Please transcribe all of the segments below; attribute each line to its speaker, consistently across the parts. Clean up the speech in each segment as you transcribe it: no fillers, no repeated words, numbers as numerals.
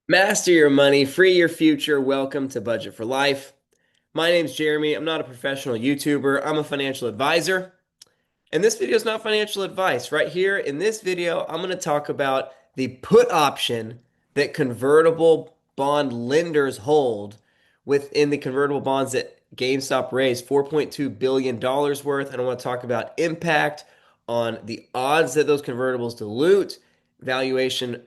Speaker 1: Master your money, free your future. Welcome to Budget for Life. My name's Jeremy. I'm not a professional YouTuber. I'm a financial advisor. And this video is not financial advice. Right here in this video, I'm going to talk about the put option that convertible bond lenders hold within the convertible bonds that GameStop raised $4.2 billion worth. And I want to talk about impact on the odds that those convertibles dilute, valuation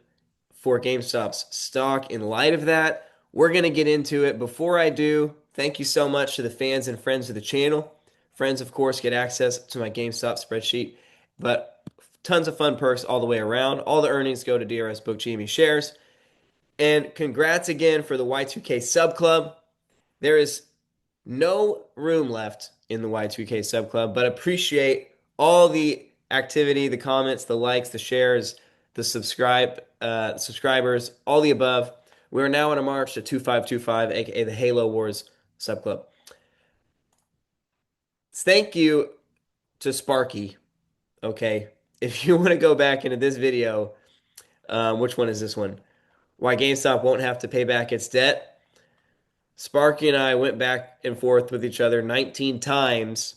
Speaker 1: for GameStop's stock in light of that. We're going to get into it. Before I do, thank you so much to the fans and friends of the channel. Friends, of course, get access to my GameStop spreadsheet, but tons of fun perks all the way around. All the earnings go to DRS Book GME shares. And congrats again for the Y2K Sub Club. There is no room left in the Y2K Sub Club, but appreciate all the activity, the comments, the likes, the shares, the subscribers, all the above. We're now on a march to 2525, aka the Halo Wars Sub Club. Thank you to Sparky. Okay, if you want to go back into this video, which one is this one? Why GameStop won't have to pay back its debt. Sparky and I went back and forth with each other 19 times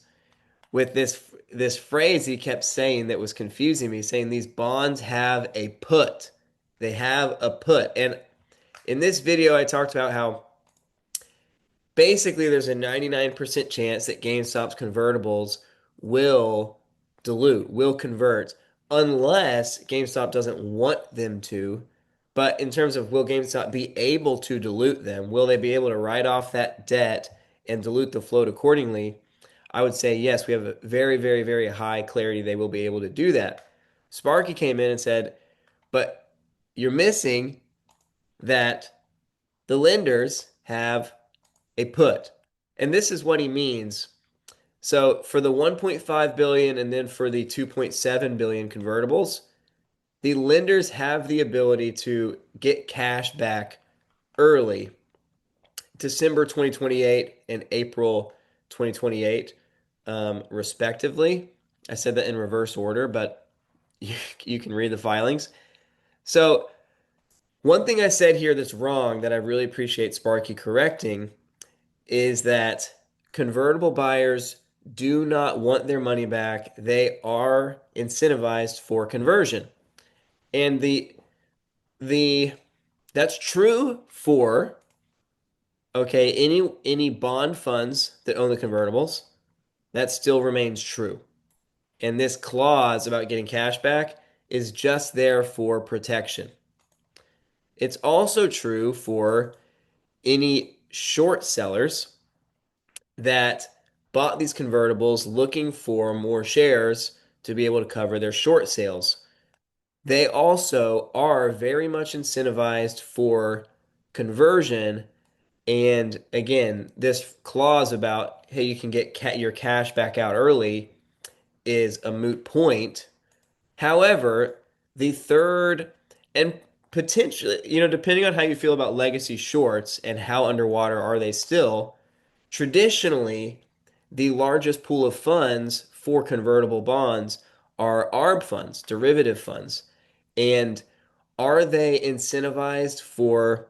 Speaker 1: with this phrase he kept saying that was confusing me, saying these bonds have a put. They have a put. And in this video, I talked about how basically there's a 99% chance that GameStop's convertibles will dilute, will convert, unless GameStop doesn't want them to. But in terms of will GameStop be able to dilute them, will they be able to write off that debt and dilute the float accordingly? I would say yes, we have a very, very, very high clarity they will be able to do that. Sparky came in and said, but you're missing that the lenders have a put. And this is what he means. So for the 1.5 billion and then for the 2.7 billion convertibles, the lenders have the ability to get cash back early, December 2028 and April 2028, respectively. I said that in reverse order, but you can read the filings. So, one thing I said here that's wrong that I really appreciate Sparky correcting is that convertible buyers do not want their money back. They are incentivized for conversion. And the that's true for okay, any bond funds that own the convertibles, that still remains true. And this clause about getting cash back is just there for protection. It's also true for any short sellers that bought these convertibles looking for more shares to be able to cover their short sales. They also are very much incentivized for conversion. And again, this clause about, hey, you can get your cash back out early is a moot point. However, the third and potentially, depending on how you feel about legacy shorts and how underwater are they still, traditionally, the largest pool of funds for convertible bonds are ARB funds, derivative funds. And are they incentivized for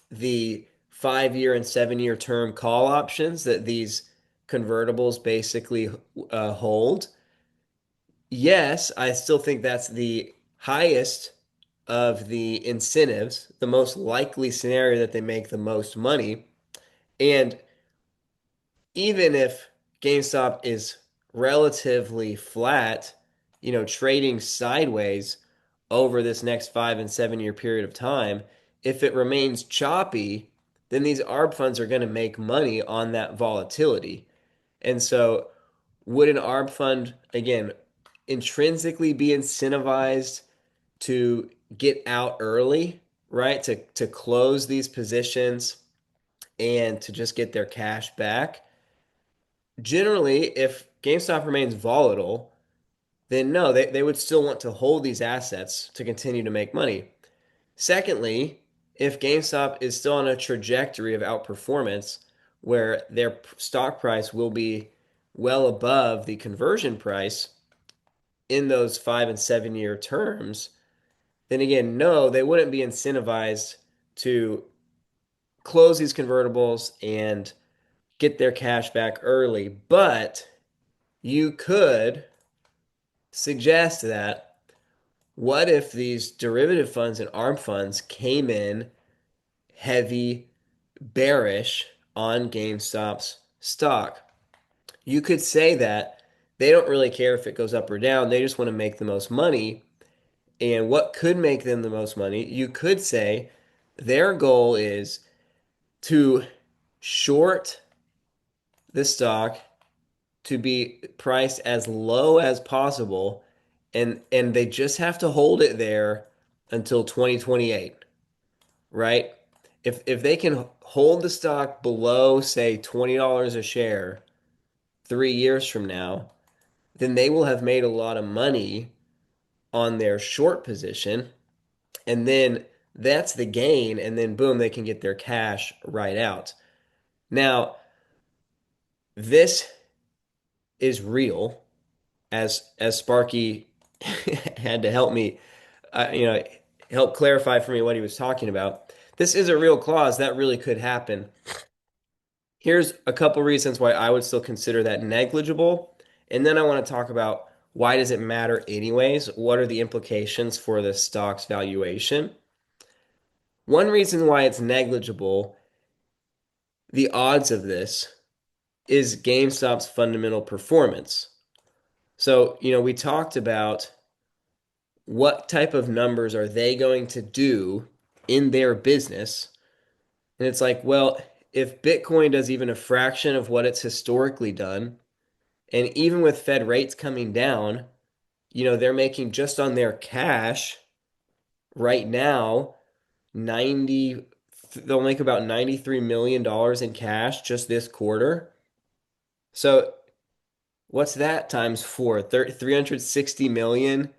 Speaker 1: the 5 year and 7 year term call options that these convertibles basically hold? Yes, I still think that's the highest of the incentives, the most likely scenario that they make the most money. And even if GameStop is relatively flat, trading sideways over this next 5 and 7 year period of time, if it remains choppy, then these ARB funds are going to make money on that volatility. And so, would an ARB fund, again, intrinsically be incentivized to get out early, right? To close these positions and to just get their cash back? Generally, if GameStop remains volatile, then no, they would still want to hold these assets to continue to make money. Secondly, if GameStop is still on a trajectory of outperformance where their stock price will be well above the conversion price in those 5 and 7 year terms, then again, no, they wouldn't be incentivized to close these convertibles and get their cash back early. But you could suggest that what if these derivative funds and ARM funds came in heavy bearish on GameStop's stock? You could say that they don't really care if it goes up or down. They just want to make the most money. And what could make them the most money? You could say their goal is to short the stock to be priced as low as possible, and they just have to hold it there until 2028, right? If they can hold the stock below, say, $20 a share 3 years from now, then they will have made a lot of money on their short position, and then that's the gain, and then boom, they can get their cash right out. Now, this is real, as Sparky had to help me, help clarify for me what he was talking about. This is a real clause that really could happen. Here's a couple reasons why I would still consider that negligible, and then I want to talk about why does it matter anyways? What are the implications for the stock's valuation? One reason why it's negligible, the odds of this, is GameStop's fundamental performance. So, we talked about what type of numbers are they going to do in their business. And it's like, well, if Bitcoin does even a fraction of what it's historically done, and even with Fed rates coming down, they're making just on their cash right now 90 they'll make about $93 million in cash just this quarter. So what's that times four? 360 million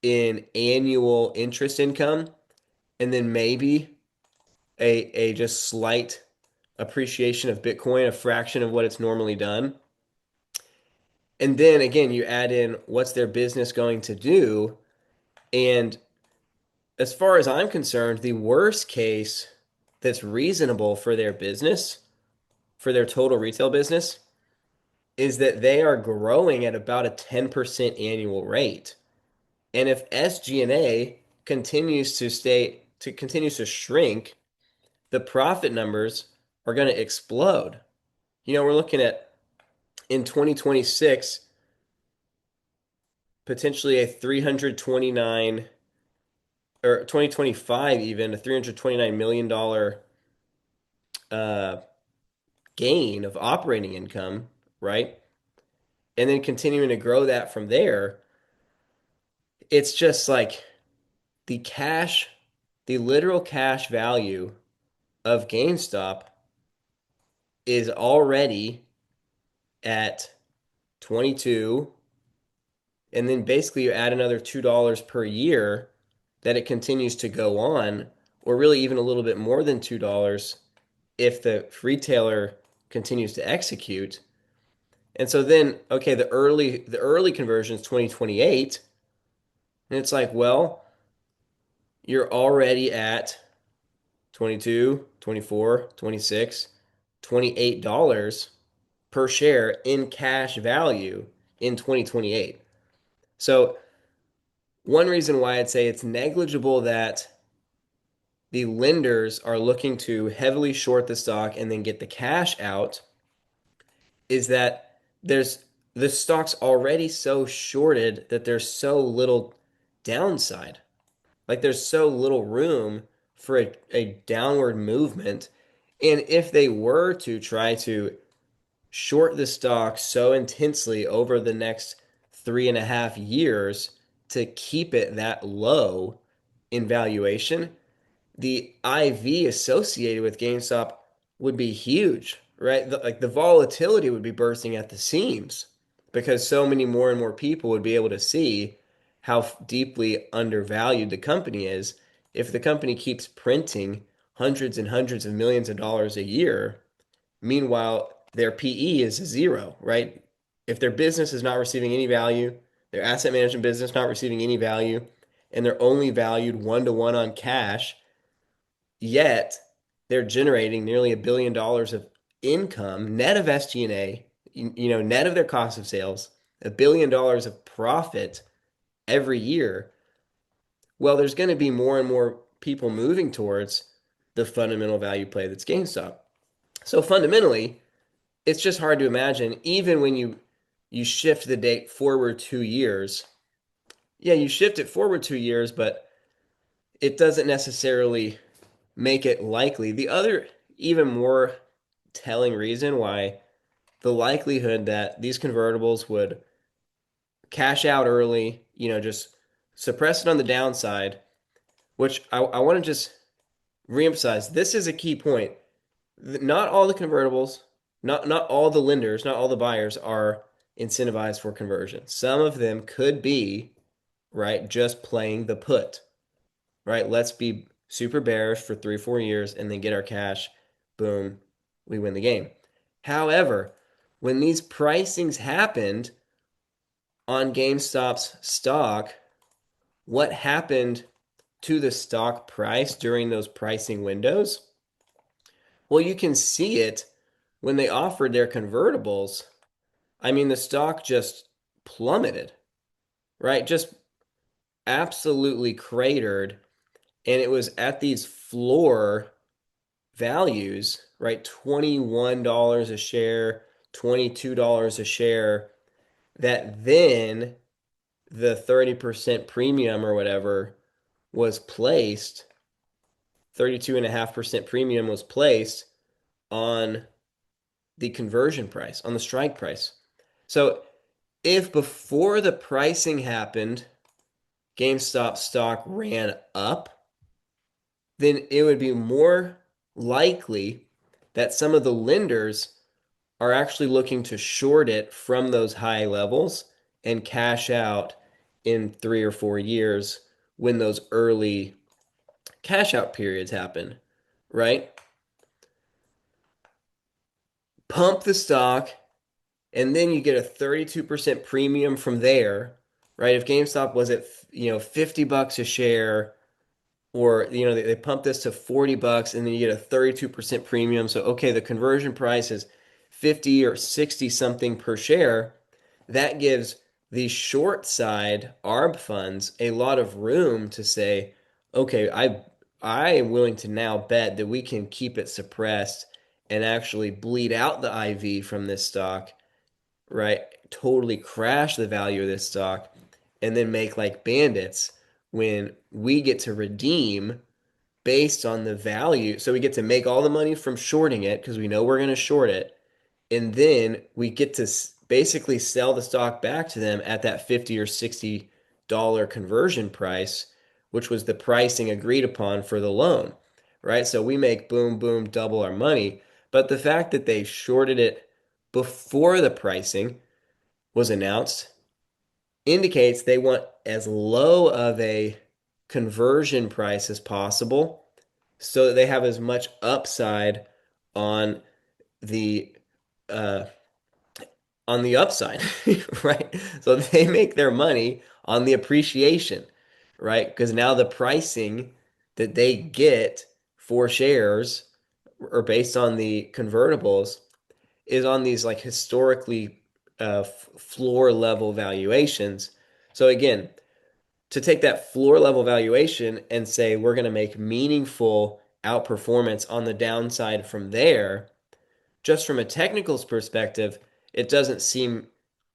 Speaker 1: in annual interest income, and then maybe a just slight appreciation of Bitcoin, a fraction of what it's normally done. And then again, you add in what's their business going to do. And as far as I'm concerned, the worst case that's reasonable for their business, for their total retail business, is that they are growing at about a 10% annual rate. And if SG&A continues to shrink, the profit numbers are going to explode. We're looking at in 2026 potentially a 329, or 2025 even a $329 million uh, gain of operating income, right? And then continuing to grow that from there. It's just like the cash, the literal cash value of GameStop is already at 22, and then basically you add another $2 per year that it continues to go on, or really even a little bit more than $2 if the retailer continues to execute. And so then, okay, the early conversion is 2028, and it's like, well, you're already at 22, 24, 26, $28 per share in cash value in 2028. So one reason why I'd say it's negligible that the lenders are looking to heavily short the stock and then get the cash out is that there's the stock's already so shorted that there's so little downside. Like there's so little room for a downward movement. And if they were to try to short the stock so intensely over the next 3.5 years to keep it that low in valuation, the IV associated with GameStop would be huge, right? Like the volatility would be bursting at the seams because so many more and more people would be able to see how deeply undervalued the company is. If the company keeps printing hundreds and hundreds of millions of dollars a year, meanwhile their PE is zero, right? If their business is not receiving any value, their asset management business not receiving any value, and they're only valued 1-to-1 on cash, Yet they're generating nearly $1 billion of income net of SG&A, net of their cost of sales, $1 billion of profit every year. Well, there's going to be more and more people moving towards the fundamental value play that's GameStop. So fundamentally, it's just hard to imagine, even when you shift the date forward 2 years. Yeah, you shift it forward 2 years, but it doesn't necessarily make it likely. The other, even more telling reason why the likelihood that these convertibles would cash out early, just suppress it on the downside, which I want to just reemphasize. This is a key point. Not all the convertibles, not all the lenders, not all the buyers are incentivized for conversion. Some of them could be, right, just playing the put, right? Let's be super bearish for 3 or 4 years and then get our cash. Boom, we win the game. However, when these pricings happened on GameStop's stock, what happened to the stock price during those pricing windows? Well, you can see it when they offered their convertibles. I mean, the stock just plummeted, right? Just absolutely cratered. And it was at these floor values, right? $21 a share, $22 a share, that then the 30% premium or whatever was placed, 32.5% premium was placed on the conversion price, on the strike price. So if before the pricing happened, GameStop stock ran up, then it would be more likely that some of the lenders are actually looking to short it from those high levels and cash out in 3 or 4 years when those early cash out periods happen, right? Pump the stock, and then you get a 32% premium from there, right? If GameStop was at, $50 a share, or they pump this to $40 and then you get a 32% premium. So okay, the conversion price is 50 or 60 something per share. That gives the short side ARB funds a lot of room to say, okay, I am willing to now bet that we can keep it suppressed and actually bleed out the IV from this stock, right? Totally crash the value of this stock and then make like bandits when we get to redeem based on the value. So we get to make all the money from shorting it because we know we're going to short it. And then we get to basically sell the stock back to them at that 50 or $60 conversion price, which was the pricing agreed upon for the loan, right? So we make boom, boom, double our money. But the fact that they shorted it before the pricing was announced indicates they want as low of a conversion price as possible so that they have as much upside on the uh, on the upside, right? So they make their money on the appreciation, right? Because now the pricing that they get for shares or based on the convertibles is on these like historically floor level valuations. So again, to take that floor level valuation and say we're going to make meaningful outperformance on the downside from there, just from a technicals perspective, it doesn't seem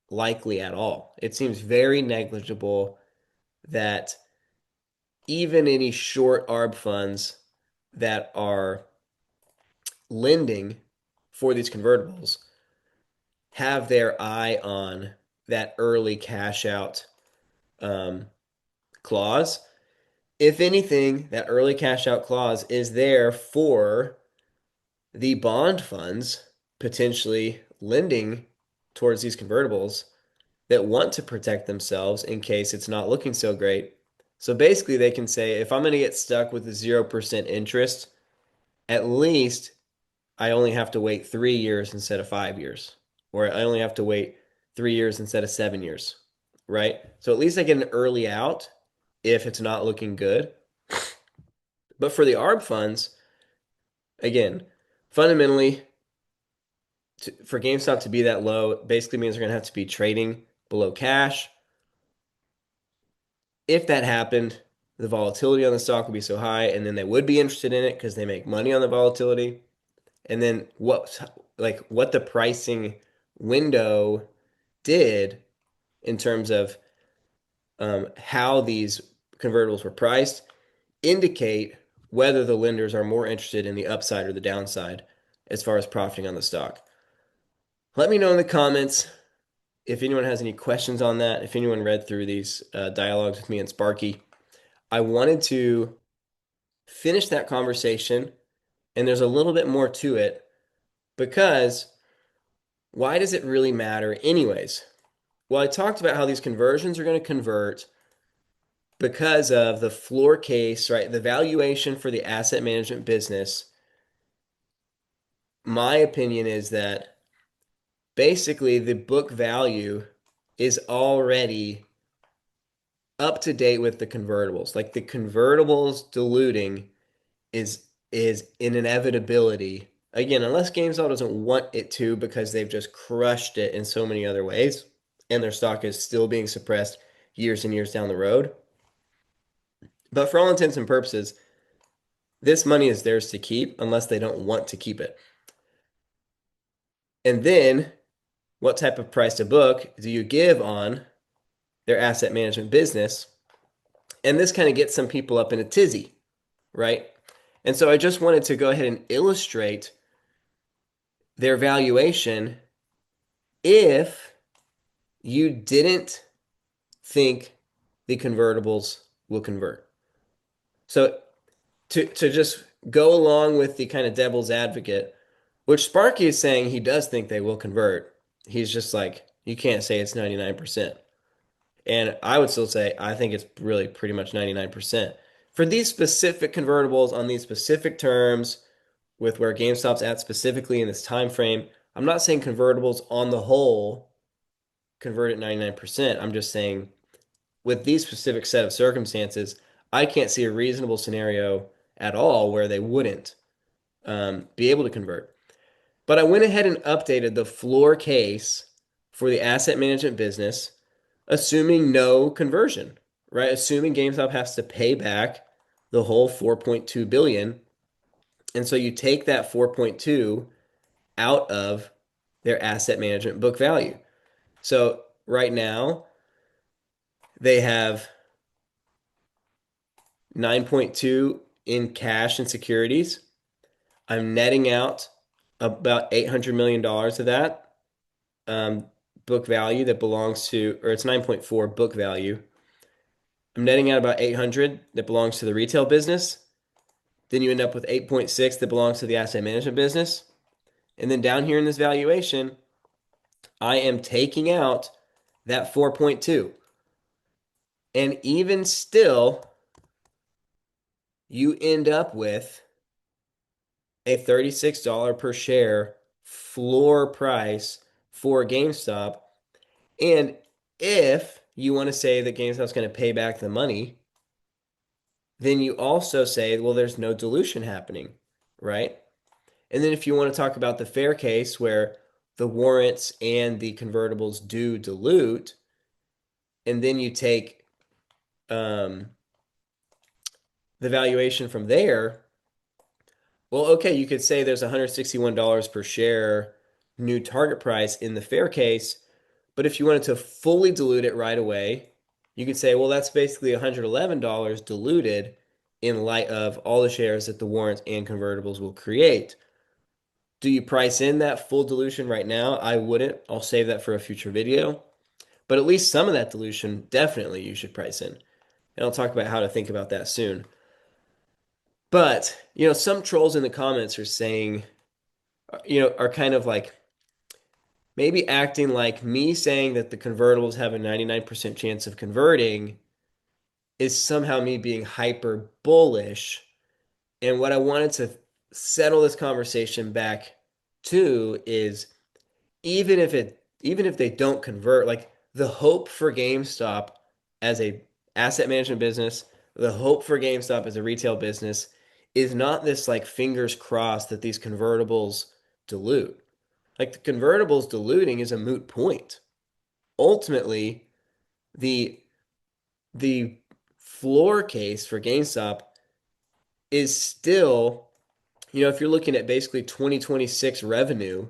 Speaker 1: likely at all. It seems very negligible that even any short ARB funds that are lending for these convertibles have their eye on that early cash out um, clause. If anything, that early cash out clause is there for the bond funds potentially lending towards these convertibles that want to protect themselves in case it's not looking so great. So basically, they can say, if I'm going to get stuck with a 0% interest, at least I only have to wait 3 years instead of 5 years, or I only have to wait 3 years instead of 7 years, right? So at least I get an early out if it's not looking good. But for the ARB funds, Again, fundamentally, for GameStop to be that low basically means they're going to have to be trading below cash. If that happened, the volatility on the stock would be so high, and then they would be interested in it because they make money on the volatility. And then what the pricing window did in terms of how these convertibles were priced indicate whether the lenders are more interested in the upside or the downside as far as profiting on the stock. Let me know in the comments if anyone has any questions on that, if anyone read through these dialogues with me and Sparky. I wanted to finish that conversation, and there's a little bit more to it because why does it really matter, anyways? Well, I talked about how these conversions are going to convert because of the floor case, right? The valuation for the asset management business. My opinion is that basically the book value is already up to date with the convertibles. Like the convertibles diluting is an inevitability. Again, unless GameStop doesn't want it to because they've just crushed it in so many other ways and their stock is still being suppressed years and years down the road. But for all intents and purposes, this money is theirs to keep unless they don't want to keep it. And then what type of price to book do you give on their asset management business? And this kind of gets some people up in a tizzy, right? And so I just wanted to go ahead and illustrate their valuation if you didn't think the convertibles will convert. So to just go along with the kind of devil's advocate, which Sparky is saying he does think they will convert. He's just like, you can't say it's 99%. And I would still say I think it's really pretty much 99%. For these specific convertibles on these specific terms, with where GameStop's at specifically in this time frame, I'm not saying convertibles on the whole convert at 99%. I'm just saying with these specific set of circumstances, I can't see a reasonable scenario at all where they wouldn't be able to convert. But I went ahead and updated the floor case for the asset management business, assuming no conversion, right? Assuming GameStop has to pay back the whole 4.2 billion. And so you take that 4.2 out of their asset management book value. So right now they have 9.2 in cash and securities. I'm netting out about $800 million of that book value that belongs to, or it's 9.4 book value. I'm netting out about 800 that belongs to the retail business. Then you end up with 8.6 that belongs to the asset management business. And then down here in this valuation, I am taking out that 4.2. And even still, you end up with a $36 per share floor price for GameStop. And if you want to say that GameStop's going to pay back the money, then you also say, well, there's no dilution happening, right? And then if you want to talk about the fair case where the warrants and the convertibles do dilute, and then you take the valuation from there, well, okay, you could say there's $161 per share new target price in the fair case, but if you wanted to fully dilute it right away, you could say, well, that's basically $111 diluted in light of all the shares that the warrants and convertibles will create. Do you price in that full dilution right now? I wouldn't. I'll save that for a future video. But at least some of that dilution, definitely you should price in. And I'll talk about how to think about that soon. But, some trolls in the comments are saying, are kind of like maybe acting like me saying that the convertibles have a 99% chance of converting is somehow me being hyper bullish. And what I wanted to settle this conversation back to is even if they don't convert, like the hope for GameStop as a asset management business, the hope for GameStop as a retail business is not this like fingers crossed that these convertibles dilute. Like the convertibles diluting is a moot point. Ultimately, the the floor case for GameStop is still, if you're looking at basically 2026 revenue,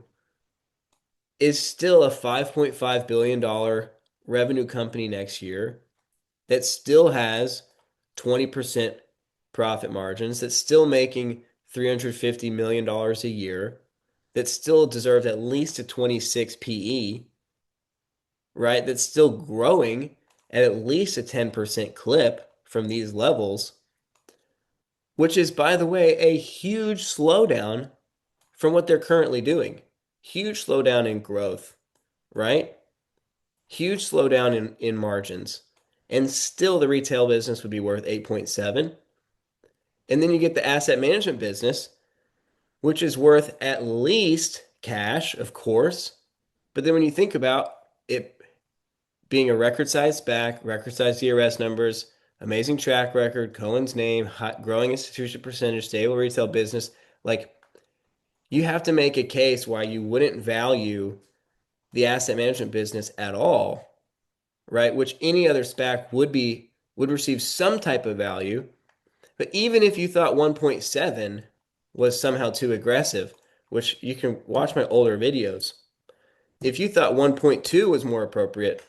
Speaker 1: is still a $5.5 billion revenue company next year that still has 20% profit margins, that's still making $350 million a year, that still deserves at least a 26 PE, right? That's still growing at least a 10% clip from these levels, which is, by the way, a huge slowdown from what they're currently doing. Huge slowdown in growth, right? Huge slowdown in margins. And still the retail business would be worth 8.7. And then you get the asset management business, which is worth at least cash, of course. But then when you think about it being a record size SPAC, record size DRS numbers, amazing track record, Cohen's name, hot, growing institution percentage, stable retail business, like you have to make a case why you wouldn't value the asset management business at all, right? Which any other SPAC would receive some type of value. But even if you thought 1.7 was somehow too aggressive, which you can watch my older videos, if you thought 1.2 was more appropriate,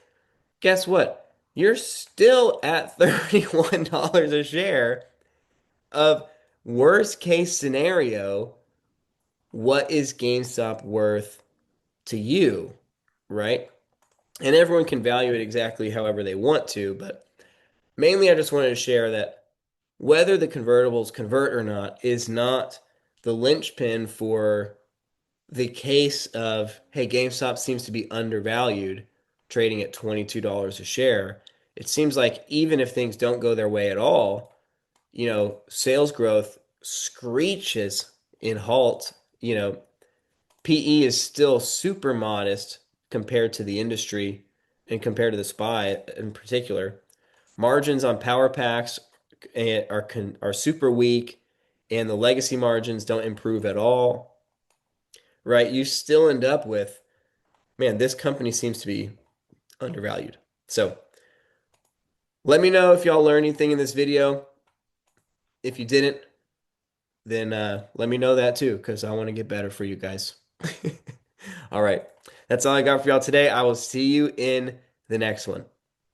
Speaker 1: guess what? You're still at $31 a share of worst case scenario. What is GameStop worth to you, right? And everyone can value it exactly however they want to, but mainly I just wanted to share that whether the convertibles convert or not is not the linchpin for the case of, hey, GameStop seems to be undervalued, trading at $22 a share. It seems like even if things don't go their way at all, sales growth screeches in halt. PE is still super modest compared to the industry and compared to the SPY in particular. Margins on power packs are super weak, and the legacy margins don't improve at all, right? You still end up with, man, this company seems to be undervalued. So let me know if y'all learned anything in this video. If you didn't, then let me know that too, because I want to get better for you guys. All right. That's all I got for y'all today. I will see you in the next one.